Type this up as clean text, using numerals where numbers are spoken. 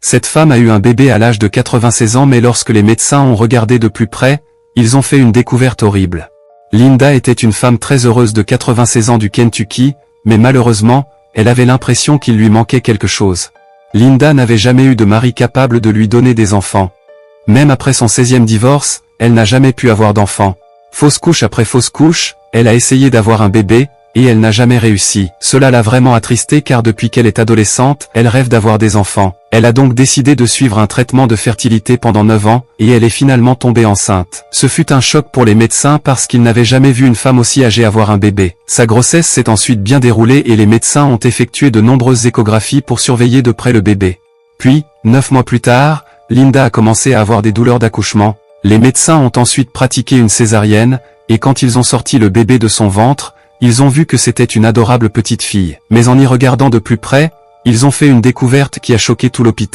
Cette femme a eu un bébé à l'âge de 96 ans mais lorsque les médecins ont regardé de plus près, ils ont fait une découverte horrible. Linda était une femme très heureuse de 96 ans du Kentucky, mais malheureusement, elle avait l'impression qu'il lui manquait quelque chose. Linda n'avait jamais eu de mari capable de lui donner des enfants. Même après son 16e divorce, elle n'a jamais pu avoir d'enfants. Fausse couche après fausse couche, elle a essayé d'avoir un bébé, et elle n'a jamais réussi. Cela l'a vraiment attristée car depuis qu'elle est adolescente, elle rêve d'avoir des enfants. Elle a donc décidé de suivre un traitement de fertilité pendant 9 ans, et elle est finalement tombée enceinte. Ce fut un choc pour les médecins parce qu'ils n'avaient jamais vu une femme aussi âgée avoir un bébé. Sa grossesse s'est ensuite bien déroulée et les médecins ont effectué de nombreuses échographies pour surveiller de près le bébé. Puis, 9 mois plus tard, Linda a commencé à avoir des douleurs d'accouchement. Les médecins ont ensuite pratiqué une césarienne, et quand ils ont sorti le bébé de son ventre, ils ont vu que c'était une adorable petite fille. Mais en y regardant de plus près, ils ont fait une découverte qui a choqué tout l'hôpital.